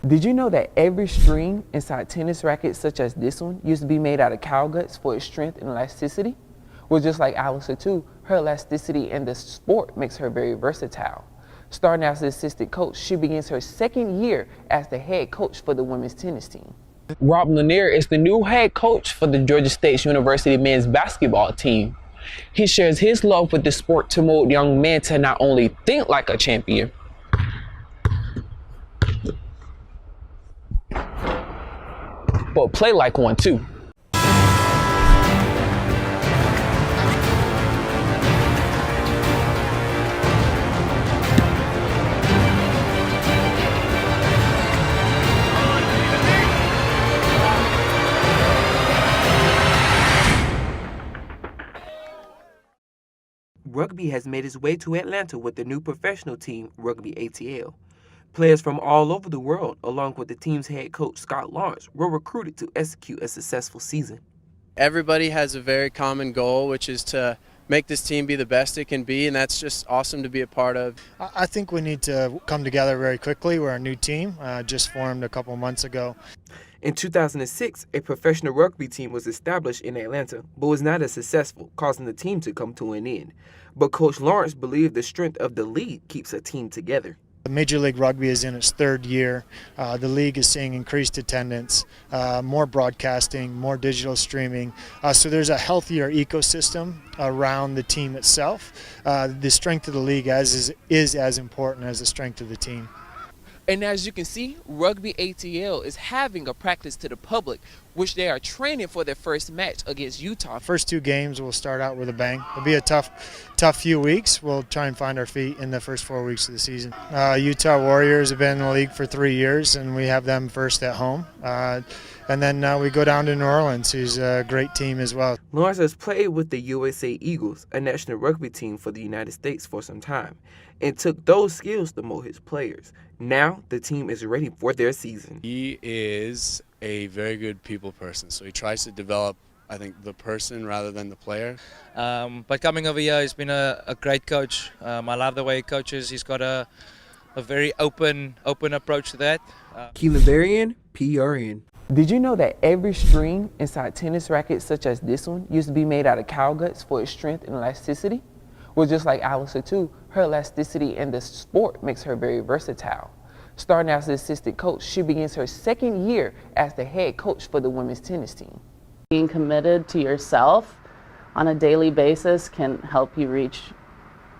Did you know that every string inside tennis rackets such as this one used to be made out of cow guts for its strength and elasticity? Well, just like Alistair too, her elasticity in the sport makes her very versatile. Starting as an assistant coach, she begins her second year as the head coach for the women's tennis team. Rob Lanier is the new head coach for the Georgia State University men's basketball team. He shares his love with the sport to mold young men to not only think like a champion, but play like one too. Rugby has made its way to Atlanta with the new professional team, Rugby ATL. Players from all over the world, along with the team's head coach, Scott Lawrence, were recruited to execute a successful season. Everybody has a very common goal, which is to make this team be the best it can be, and that's just awesome to be a part of. I think we need to come together very quickly. We're a new team, just formed a couple months ago. In 2006, a professional rugby team was established in Atlanta, but was not as successful, causing the team to come to an end. But Coach Lawrence believed the strength of the league keeps a team together. Major League Rugby is in its third year. The league is seeing increased attendance, more broadcasting, more digital streaming. So there's a healthier ecosystem around the team itself. The strength of the league is as important as the strength of the team. And as you can see, Rugby ATL is having a practice to the public, which they are training for their first match against Utah. First two games will start out with a bang. It'll be a tough few weeks. We'll try and find our feet in the first 4 weeks of the season. Utah Warriors have been in the league for 3 years, and we have them first at home. And then we go down to New Orleans, who's a great team as well. Lawrence has played with the USA Eagles, a national rugby team for the United States, for some time, and took those skills to mold his players. Now the team is ready for their season. He is a very good people person, so he tries to develop, I think, the person rather than the player. But coming over here, he's been a great coach. I love the way he coaches. He's got a very open approach to that. Keelin Berrian, PRN. Did you know that every string inside tennis rackets such as this one used to be made out of cow guts for its strength and elasticity? Well, just like Alistair too, her elasticity in the sport makes her very versatile. Starting as an assistant coach, she begins her second year as the head coach for the women's tennis team. Being committed to yourself on a daily basis can help you reach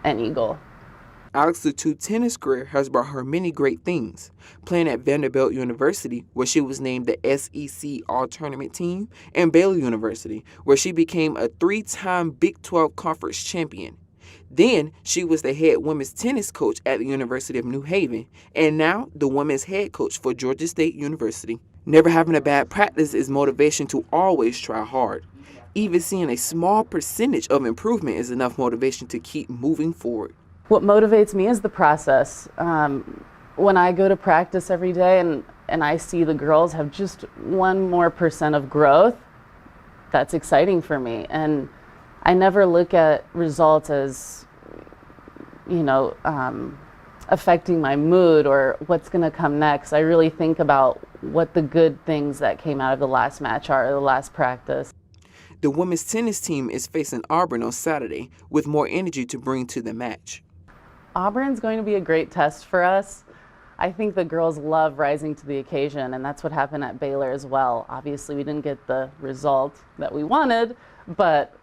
any goal. Alex's tennis career has brought her many great things. Playing at Vanderbilt University, where she was named the SEC All-Tournament Team, and Baylor University, where she became a 3-time Big 12 Conference champion. Then she was the head women's tennis coach at the University of New Haven, and now the women's head coach for Georgia State University. Never having a bad practice is motivation to always try hard. Even seeing a small percentage of improvement is enough motivation to keep moving forward. What motivates me is the process. When I go to practice every day and I see the girls have just 1% more of growth, that's exciting for me. And I never look at results as, affecting my mood or what's going to come next. I really think about what the good things that came out of the last match are, or the last practice. The women's tennis team is facing Auburn on Saturday with more energy to bring to the match. Auburn's going to be a great test for us. I think the girls love rising to the occasion, and that's what happened at Baylor as well. Obviously, we didn't get the result that we wanted, but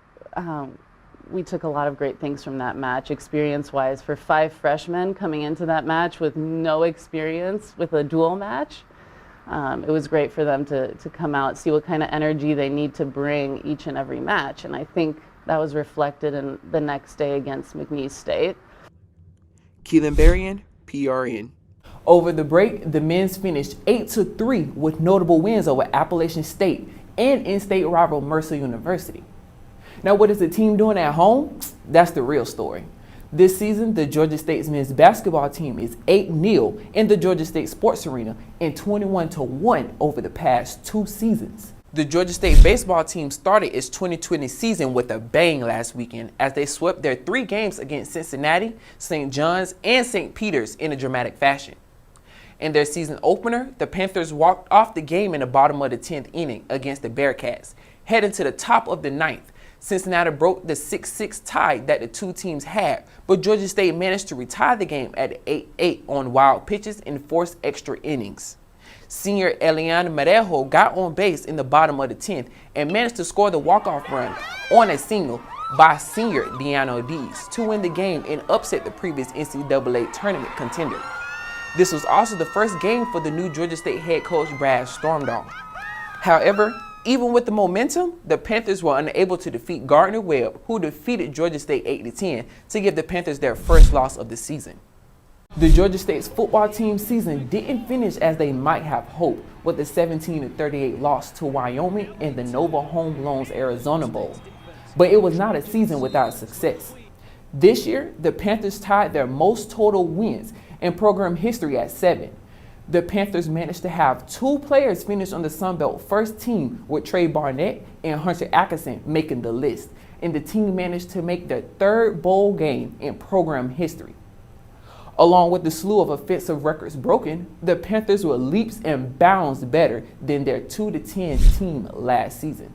we took a lot of great things from that match, experience-wise. For 5 freshmen coming into that match with no experience with a dual match, it was great for them to come out, see what kind of energy they need to bring each and every match. And I think that was reflected in the next day against McNeese State. Keelin Berrian, PRN. Over the break, the men's finished 8-3 with notable wins over Appalachian State and in-state rival Mercer University. Now, what is the team doing at home? That's the real story. This season, the Georgia State's men's basketball team is 8-0 in the Georgia State Sports Arena and 21-1 over the past 2 seasons. The Georgia State baseball team started its 2020 season with a bang last weekend as they swept their 3 games against Cincinnati, St. John's, and St. Peter's in a dramatic fashion. In their season opener, the Panthers walked off the game in the bottom of the 10th inning against the Bearcats. Heading to the top of the 9th, Cincinnati broke the 6-6 tie that the two teams had, but Georgia State managed to retie the game at 8-8 on wild pitches and forced extra innings. Senior Eliana Marejo got on base in the bottom of the 10th and managed to score the walk-off run on a single by senior Deano Dees to win the game and upset the previous NCAA tournament contender. This was also the first game for the new Georgia State head coach Brad Stormdahl. However, even with the momentum, the Panthers were unable to defeat Gardner-Webb, who defeated Georgia State 8-10 to give the Panthers their first loss of the season. The Georgia State's football team season didn't finish as they might have hoped with a 17-38 loss to Wyoming in the Nova Home Loans Arizona Bowl. But it was not a season without success. This year, the Panthers tied their most total wins in program history at 7. The Panthers managed to have 2 players finish on the Sun Belt first team, with Trey Barnett and Hunter Atkinson making the list, and the team managed to make their 3rd bowl game in program history. Along with the slew of offensive records broken, the Panthers were leaps and bounds better than their 2-10 team last season.